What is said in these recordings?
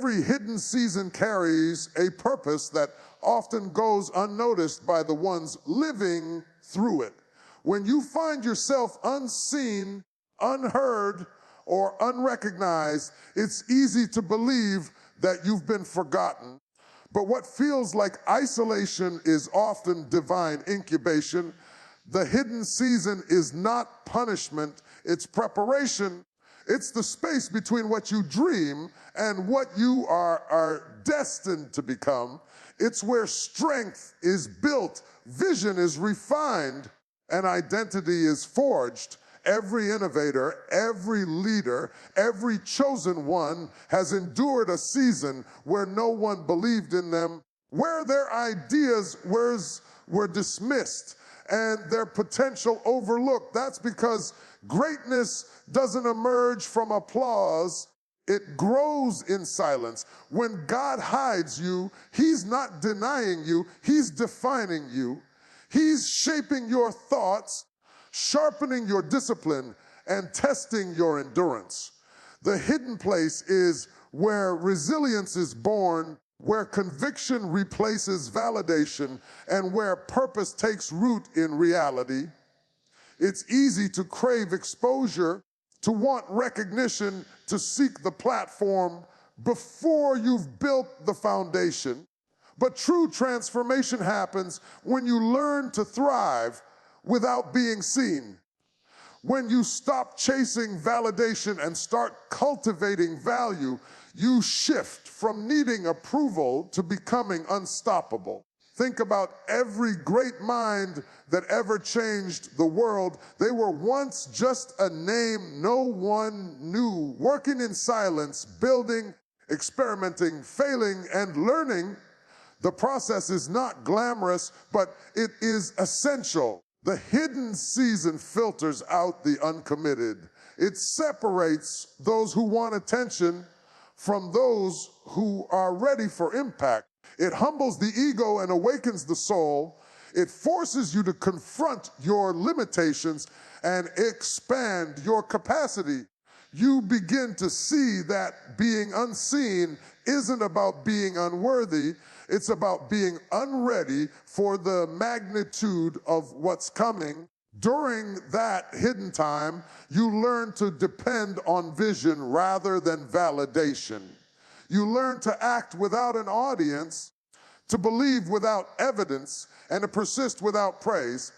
Every hidden season carries a purpose that often goes unnoticed by the ones living through it. When you find yourself unseen, unheard, or unrecognized, it's easy to believe that you've been forgotten. But what feels like isolation is often divine incubation. The hidden season is not punishment, it's preparation. It's the space between what you dream and what you are destined to become. It's where strength is built, vision is refined, and identity is forged. Every innovator, every leader, every chosen one has endured a season where no one believed in them, where their ideas were dismissed and their potential overlooked. That's because greatness doesn't emerge from applause. It grows in silence. When God hides you, He's not denying you, He's defining you. He's shaping your thoughts, sharpening your discipline, and testing your endurance. The hidden place is where resilience is born, where conviction replaces validation, and where purpose takes root in reality. It's easy to crave exposure, to want recognition, to seek the platform before you've built the foundation. But true transformation happens when you learn to thrive without being seen. When you stop chasing validation and start cultivating value, you shift from needing approval to becoming unstoppable. Think about every great mind that ever changed the world. They were once just a name no one knew, working in silence, building, experimenting, failing, and learning. The process is not glamorous, but it is essential. The hidden season filters out the uncommitted. It separates those who want attention from those who are ready for impact. It humbles the ego and awakens the soul. It forces you to confront your limitations and expand your capacity. You begin to see that being unseen isn't about being unworthy. It's about being unready for the magnitude of what's coming. During that hidden time, you learn to depend on vision rather than validation. You learn to act without an audience, to believe without evidence, and to persist without praise.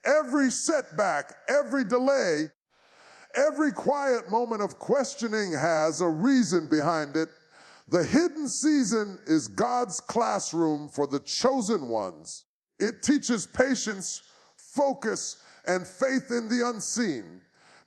Every setback, every delay, every quiet moment of questioning has a reason behind it. The hidden season is God's classroom for the chosen ones. It teaches patience, focus, and faith in the unseen.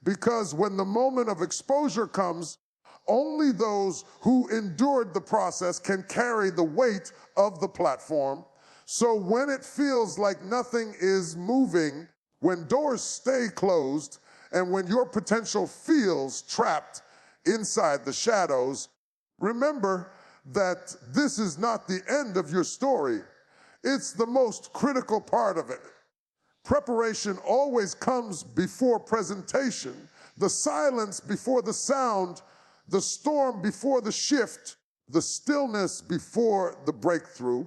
Because when the moment of exposure comes, only those who endured the process can carry the weight of the platform. So when it feels like nothing is moving, when doors stay closed, and when your potential feels trapped inside the shadows, remember that this is not the end of your story. It's the most critical part of it. Preparation always comes before presentation. The silence before the sound, the storm before the shift, the stillness before the breakthrough.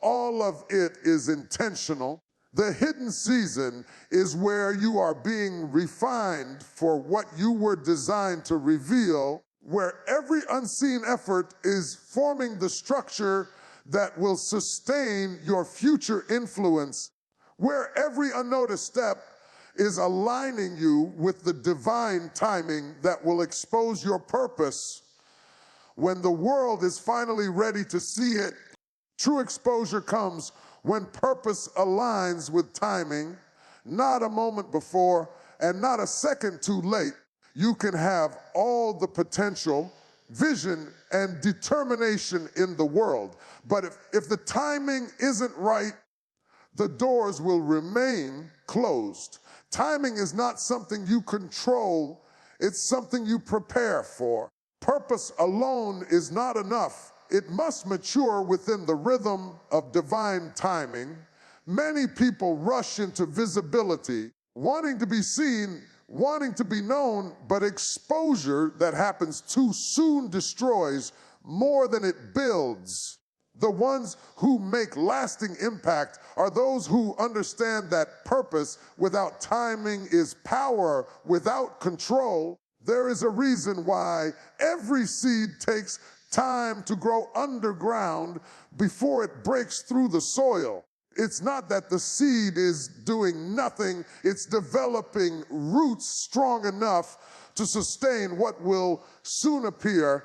All of it is intentional. The hidden season is where you are being refined for what you were designed to reveal, where every unseen effort is forming the structure that will sustain your future influence, where every unnoticed step is aligning you with the divine timing that will expose your purpose. When the world is finally ready to see it, true exposure comes when purpose aligns with timing, not a moment before and not a second too late. You can have all the potential, vision, and determination in the world. But if the timing isn't right, the doors will remain closed. Timing is not something you control, it's something you prepare for. Purpose alone is not enough. It must mature within the rhythm of divine timing. Many people rush into visibility, wanting to be seen, wanting to be known, but exposure that happens too soon destroys more than it builds. The ones who make lasting impact are those who understand that purpose without timing is power without control. There is a reason why every seed takes time to grow underground before it breaks through the soil. It's not that the seed is doing nothing, it's developing roots strong enough to sustain what will soon appear.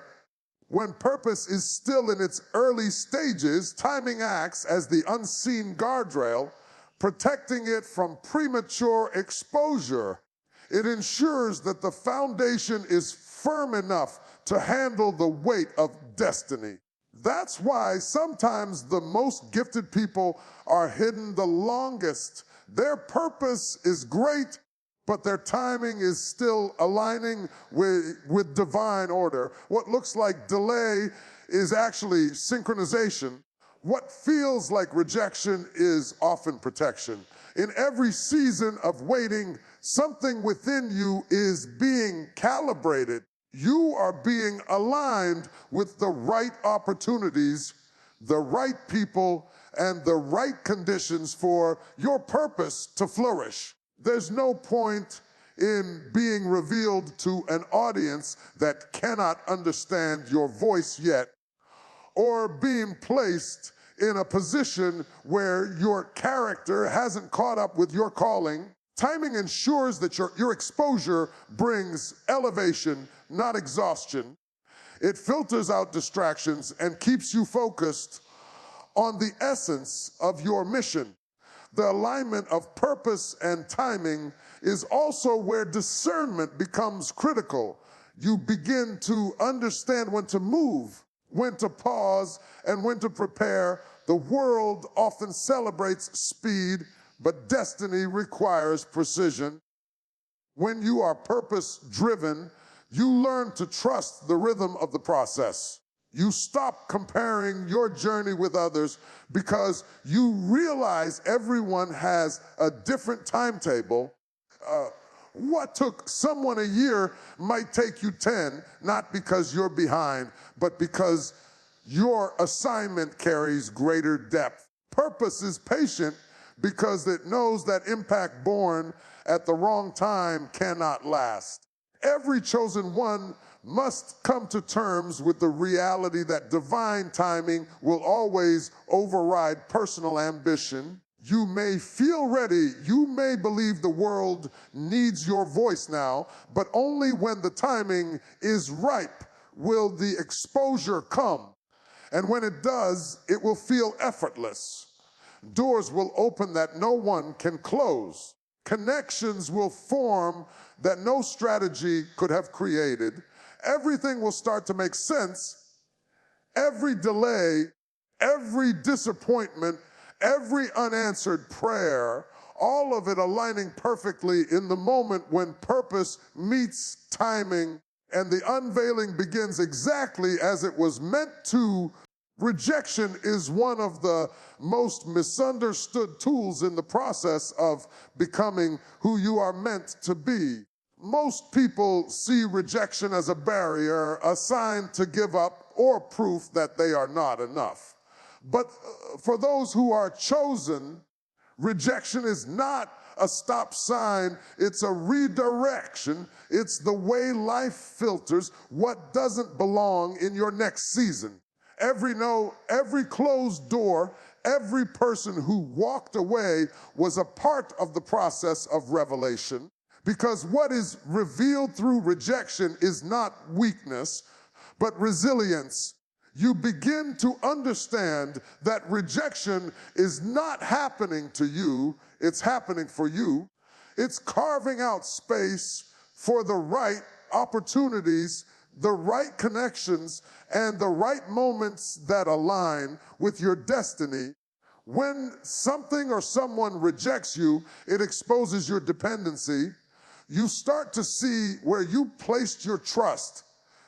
When purpose is still in its early stages, timing acts as the unseen guardrail, protecting it from premature exposure. It ensures that the foundation is firm enough to handle the weight of destiny. That's why sometimes the most gifted people are hidden the longest. Their purpose is great, but their timing is still aligning with divine order. What looks like delay is actually synchronization. What feels like rejection is often protection. In every season of waiting, something within you is being calibrated. You are being aligned with the right opportunities, the right people, and the right conditions for your purpose to flourish. There's no point in being revealed to an audience that cannot understand your voice yet, or being placed in a position where your character hasn't caught up with your calling. Timing ensures that your exposure brings elevation, not exhaustion. It filters out distractions and keeps you focused on the essence of your mission. The alignment of purpose and timing is also where discernment becomes critical. You begin to understand when to move, when to pause, and when to prepare. The world often celebrates speed, but destiny requires precision. When you are purpose-driven, you learn to trust the rhythm of the process. You stop comparing your journey with others because you realize everyone has a different timetable. What took someone a year might take you 10, not because you're behind, but because your assignment carries greater depth. Purpose is patient because it knows that impact born at the wrong time cannot last. Every chosen one must come to terms with the reality that divine timing will always override personal ambition. You may feel ready, you may believe the world needs your voice now, but only when the timing is ripe will the exposure come. And when it does, it will feel effortless. Doors will open that no one can close. Connections will form that no strategy could have created. Everything will start to make sense. Every delay, every disappointment, every unanswered prayer, all of it aligning perfectly in the moment when purpose meets timing and the unveiling begins exactly as it was meant to. Rejection is one of the most misunderstood tools in the process of becoming who you are meant to be. Most people see rejection as a barrier, a sign to give up, or proof that they are not enough. But for those who are chosen, rejection is not a stop sign, it's a redirection. It's the way life filters what doesn't belong in your next season. Every no, every closed door, every person who walked away was a part of the process of revelation. Because what is revealed through rejection is not weakness, but resilience. You begin to understand that rejection is not happening to you, it's happening for you. It's carving out space for the right opportunities, the right connections, and the right moments that align with your destiny. When something or someone rejects you, it exposes your dependency. You start to see where you placed your trust,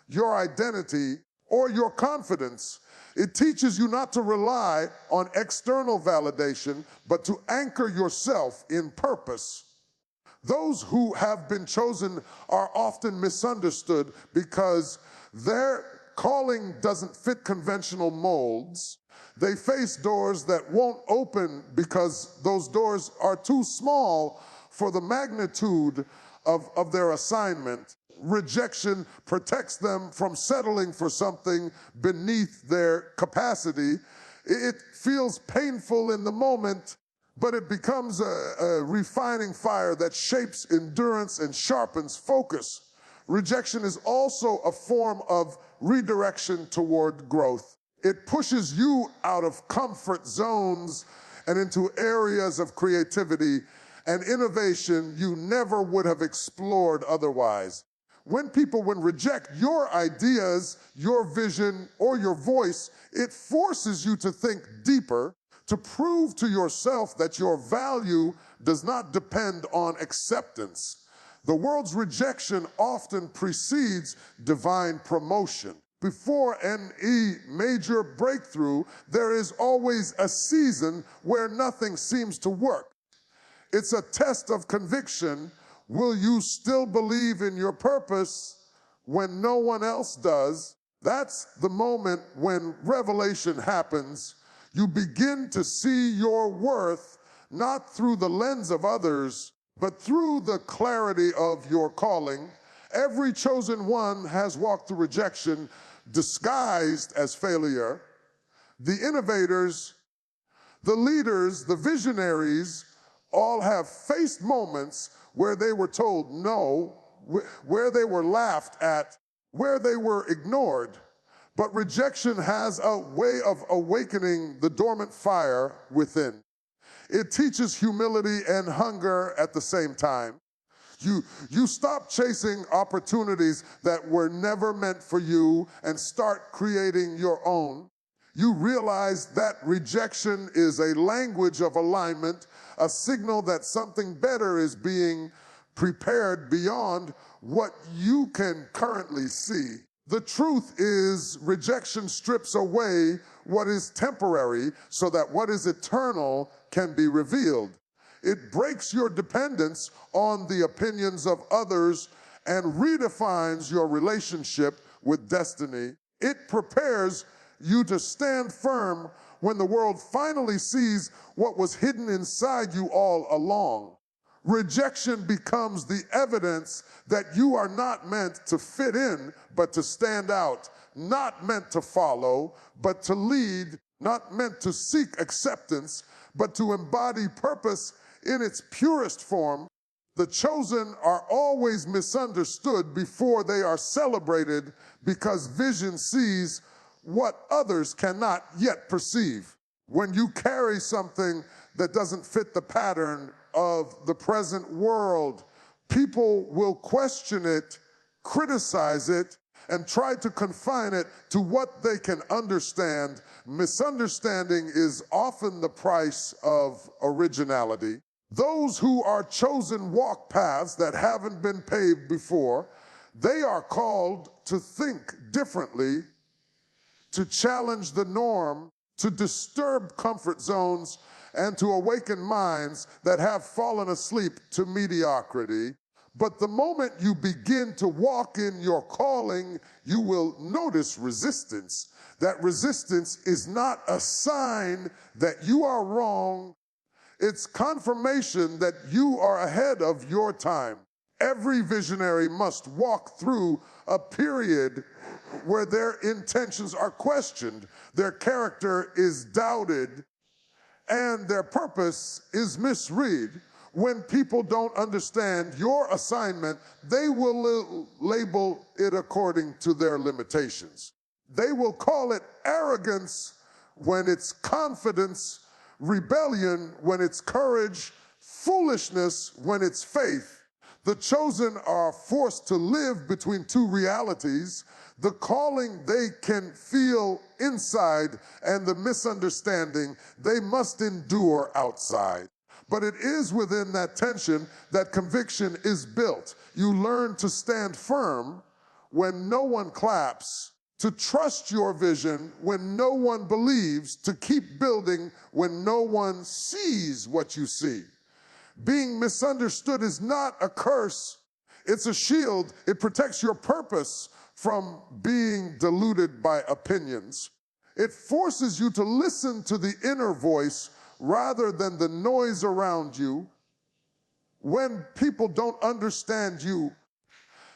your identity, or your confidence. It teaches you not to rely on external validation, but to anchor yourself in purpose. Those who have been chosen are often misunderstood because their calling doesn't fit conventional molds, they face doors that won't open because those doors are too small for the magnitude of their assignment. Rejection protects them from settling for something beneath their capacity. It feels painful in the moment, but it becomes a refining fire that shapes endurance and sharpens focus. Rejection is also a form of redirection toward growth. It pushes you out of comfort zones and into areas of creativity and innovation you never would have explored otherwise. When people reject your ideas, your vision, or your voice, it forces you to think deeper, to prove to yourself that your value does not depend on acceptance. The world's rejection often precedes divine promotion. Before any major breakthrough, there is always a season where nothing seems to work. It's a test of conviction. Will you still believe in your purpose when no one else does? That's the moment when revelation happens. You begin to see your worth not through the lens of others, but through the clarity of your calling. Every chosen one has walked through rejection disguised as failure. The innovators, the leaders, the visionaries all have faced moments where they were told no, where they were laughed at, where they were ignored. But rejection has a way of awakening the dormant fire within. It teaches humility and hunger at the same time. You stop chasing opportunities that were never meant for you and start creating your own. You realize that rejection is a language of alignment, a signal that something better is being prepared beyond what you can currently see. The truth is, rejection strips away what is temporary so that what is eternal can be revealed. It breaks your dependence on the opinions of others and redefines your relationship with destiny. It prepares you to stand firm when the world finally sees what was hidden inside you all along. Rejection becomes the evidence that you are not meant to fit in, but to stand out, not meant to follow, but to lead, not meant to seek acceptance, but to embody purpose in its purest form. The chosen are always misunderstood before they are celebrated because vision sees what others cannot yet perceive. When you carry something that doesn't fit the pattern of the present world, people will question it, criticize it, and try to confine it to what they can understand. Misunderstanding is often the price of originality. Those who are chosen walk paths that haven't been paved before. They are called to think differently, to challenge the norm, to disturb comfort zones, and to awaken minds that have fallen asleep to mediocrity. But the moment you begin to walk in your calling, you will notice resistance. That resistance is not a sign that you are wrong. It's confirmation that you are ahead of your time. Every visionary must walk through a period where their intentions are questioned, their character is doubted, and their purpose is misread. When people don't understand your assignment, they will label it according to their limitations. They will call it arrogance when it's confidence, rebellion when it's courage, foolishness when it's faith. The chosen are forced to live between two realities: the calling they can feel inside and the misunderstanding they must endure outside. But it is within that tension that conviction is built. You learn to stand firm when no one claps, to trust your vision when no one believes, to keep building when no one sees what you see. Being misunderstood is not a curse, it's a shield. It protects your purpose from being diluted by opinions. It forces you to listen to the inner voice rather than the noise around you. When people don't understand you,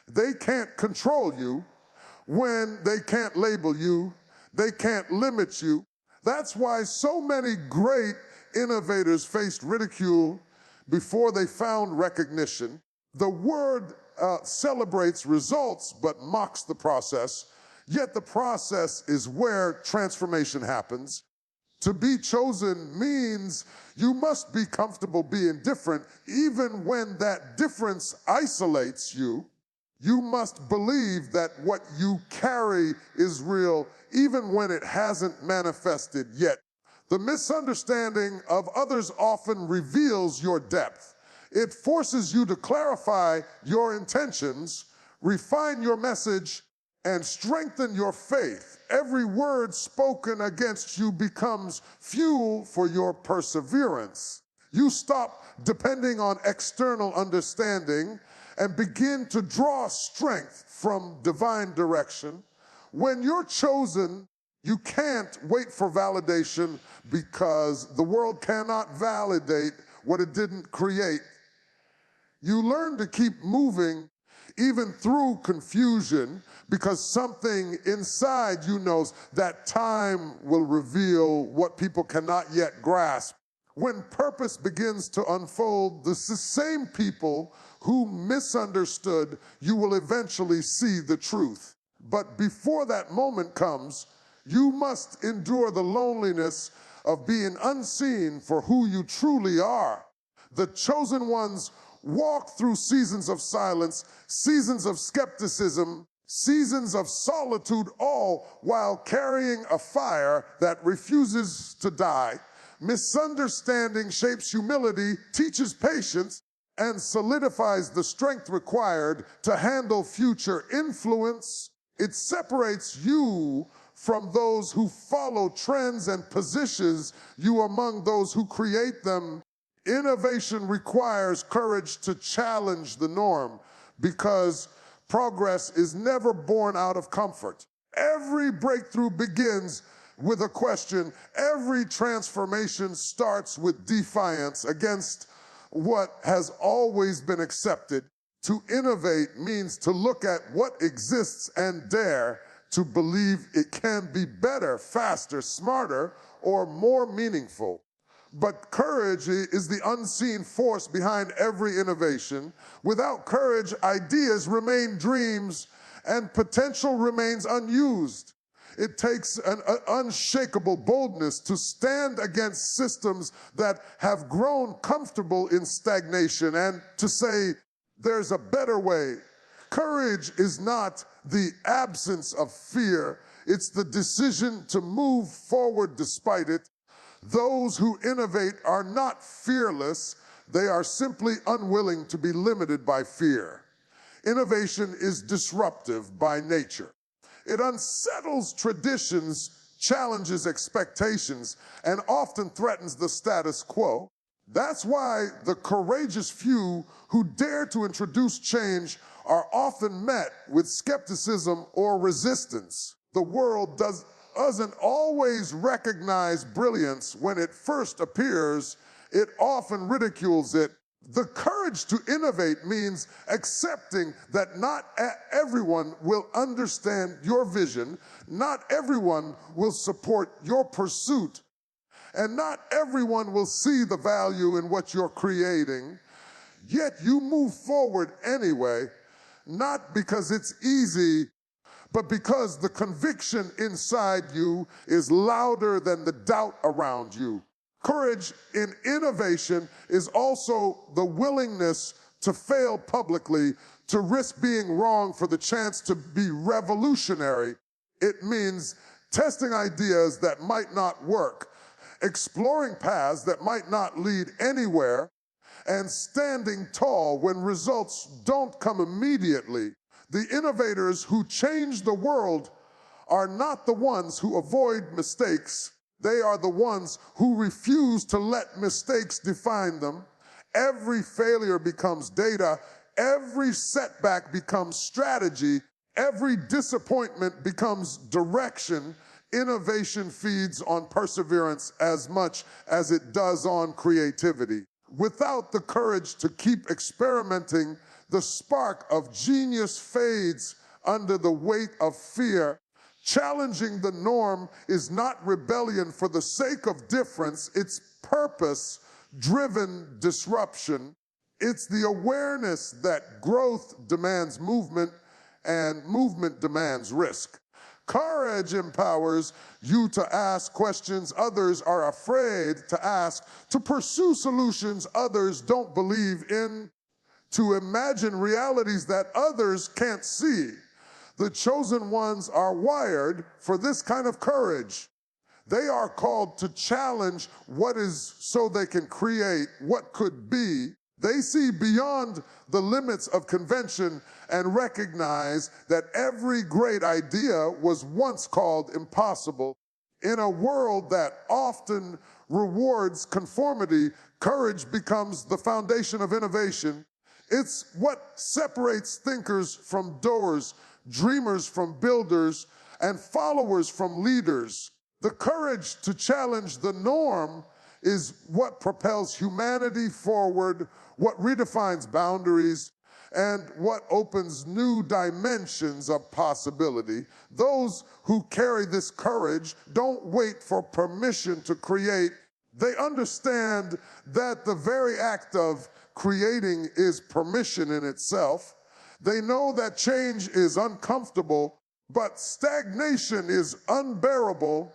they can't control you. When they can't label you, they can't limit you. That's why so many great innovators faced ridicule before they found recognition. The word celebrates results but mocks the process, yet the process is where transformation happens. To be chosen means you must be comfortable being different, even when that difference isolates you. You must believe that what you carry is real, even when it hasn't manifested yet. The misunderstanding of others often reveals your depth. It forces you to clarify your intentions, refine your message, and strengthen your faith. Every word spoken against you becomes fuel for your perseverance. You stop depending on external understanding and begin to draw strength from divine direction. When you're chosen, you can't wait for validation because the world cannot validate what it didn't create. You learn to keep moving even through confusion because something inside you knows that time will reveal what people cannot yet grasp. When purpose begins to unfold, the same people who misunderstood you will eventually see the truth. But before that moment comes, you must endure the loneliness of being unseen for who you truly are. The chosen ones walk through seasons of silence, seasons of skepticism, seasons of solitude, all while carrying a fire that refuses to die. Misunderstanding shapes humility, teaches patience, and solidifies the strength required to handle future influence. It separates you from those who follow trends and positions you among those who create them. Innovation requires courage to challenge the norm because progress is never born out of comfort. Every breakthrough begins with a question. Every transformation starts with defiance against what has always been accepted. To innovate means to look at what exists and dare to believe it can be better, faster, smarter, or more meaningful. But courage is the unseen force behind every innovation. Without courage, ideas remain dreams and potential remains unused. It takes an unshakable boldness to stand against systems that have grown comfortable in stagnation and to say, there's a better way. Courage is not the absence of fear. It's the decision to move forward despite it. Those who innovate are not fearless. They are simply unwilling to be limited by fear. Innovation is disruptive by nature. It unsettles traditions, challenges expectations, and often threatens the status quo. That's why the courageous few who dare to introduce change are often met with skepticism or resistance. The world doesn't always recognize brilliance when it first appears. It often ridicules it. The courage to innovate means accepting that not everyone will understand your vision, not everyone will support your pursuit, and not everyone will see the value in what you're creating. Yet you move forward anyway, not because it's easy, but because the conviction inside you is louder than the doubt around you. Courage in innovation is also the willingness to fail publicly, to risk being wrong for the chance to be revolutionary. It means testing ideas that might not work, exploring paths that might not lead anywhere, and standing tall when results don't come immediately. The innovators who change the world are not the ones who avoid mistakes. They are the ones who refuse to let mistakes define them. Every failure becomes data. Every setback becomes strategy. Every disappointment becomes direction. Innovation feeds on perseverance as much as it does on creativity. Without the courage to keep experimenting, the spark of genius fades under the weight of fear. Challenging the norm is not rebellion for the sake of difference, it's purpose-driven disruption. It's the awareness that growth demands movement and movement demands risk. Courage empowers you to ask questions others are afraid to ask, to pursue solutions others don't believe in, to imagine realities that others can't see. The chosen ones are wired for this kind of courage. They are called to challenge what is so they can create what could be. They see beyond the limits of convention and recognize that every great idea was once called impossible. In a world that often rewards conformity, courage becomes the foundation of innovation. It's what separates thinkers from doers, dreamers from builders, and followers from leaders. The courage to challenge the norm is what propels humanity forward, what redefines boundaries, and what opens new dimensions of possibility. Those who carry this courage don't wait for permission to create. They understand that the very act of creating is permission in itself. They know that change is uncomfortable, but stagnation is unbearable,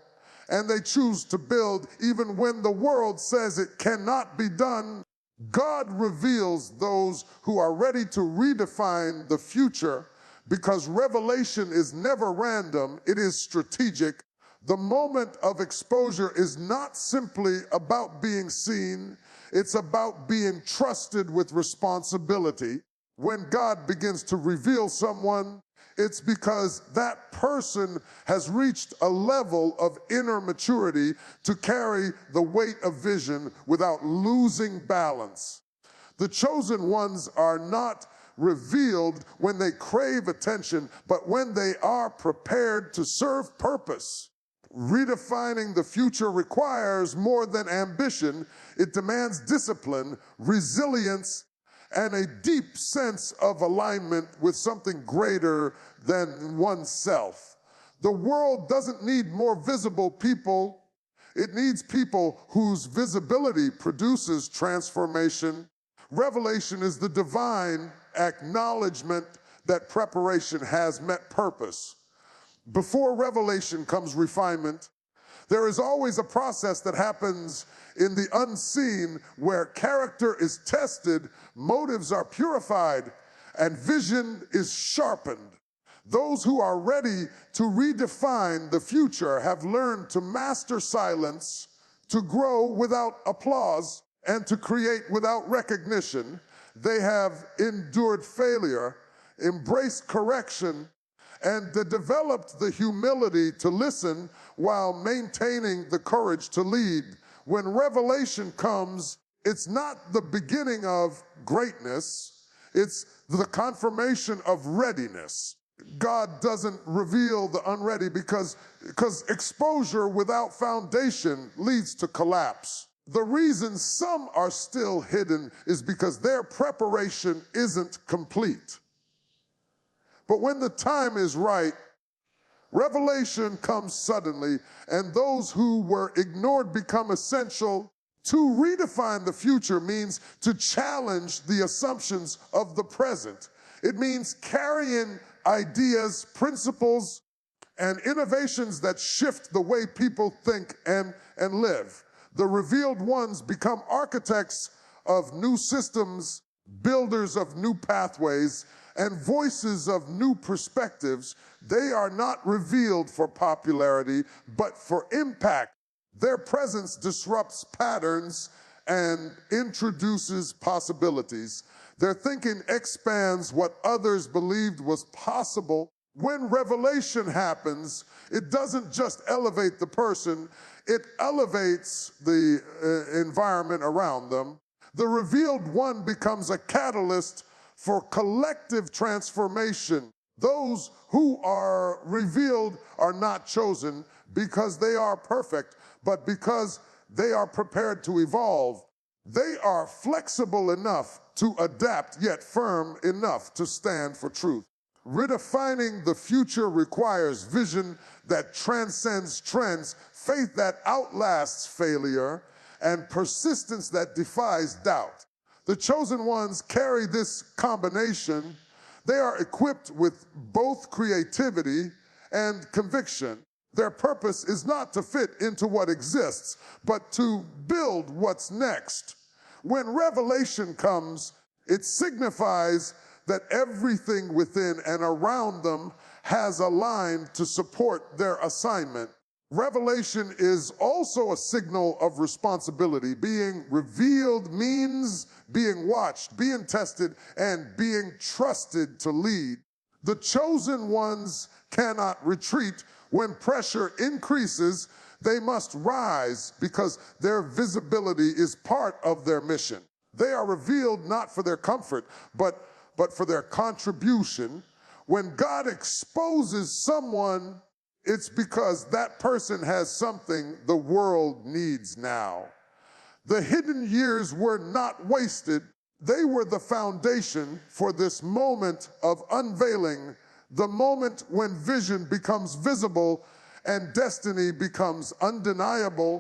and they choose to build even when the world says it cannot be done. God reveals those who are ready to redefine the future, because revelation is never random, it is strategic. The moment of exposure is not simply about being seen, it's about being trusted with responsibility. When God begins to reveal someone, it's because that person has reached a level of inner maturity to carry the weight of vision without losing balance. The chosen ones are not revealed when they crave attention, but when they are prepared to serve purpose. Redefining the future requires more than ambition. It demands discipline, resilience, and a deep sense of alignment with something greater than oneself. The world doesn't need more visible people. It needs people whose visibility produces transformation. Revelation is the divine acknowledgement that preparation has met purpose. Before revelation comes refinement. There is always a process that happens in the unseen where character is tested, motives are purified, and vision is sharpened. Those who are ready to redefine the future have learned to master silence, to grow without applause, and to create without recognition. They have endured failure, embraced correction, and developed the humility to listen while maintaining the courage to lead. When revelation comes, it's not the beginning of greatness, it's the confirmation of readiness. God doesn't reveal the unready because exposure without foundation leads to collapse. The reason some are still hidden is because their preparation isn't complete. But when the time is right, revelation comes suddenly, and those who were ignored become essential. To redefine the future means to challenge the assumptions of the present. It means carrying ideas, principles, and innovations that shift the way people think and live. The revealed ones become architects of new systems, builders of new pathways, and voices of new perspectives. They are not revealed for popularity, but for impact. Their presence disrupts patterns and introduces possibilities. Their thinking expands what others believed was possible. When revelation happens, it doesn't just elevate the person, it elevates the environment around them. The revealed one becomes a catalyst for collective transformation. Those who are revealed are not chosen because they are perfect, but because they are prepared to evolve. They are flexible enough to adapt, yet firm enough to stand for truth. Redefining the future requires vision that transcends trends, faith that outlasts failure, and persistence that defies doubt. The chosen ones carry this combination. They are equipped with both creativity and conviction. Their purpose is not to fit into what exists, but to build what's next. When revelation comes, it signifies that everything within and around them has aligned to support their assignment. Revelation is also a signal of responsibility. Being revealed means being watched, being tested, and being trusted to lead. The chosen ones cannot retreat. When pressure increases, they must rise because their visibility is part of their mission. They are revealed not for their comfort, but for their contribution. When God exposes someone, it's because that person has something the world needs now. The hidden years were not wasted. They were the foundation for this moment of unveiling, the moment when vision becomes visible and destiny becomes undeniable.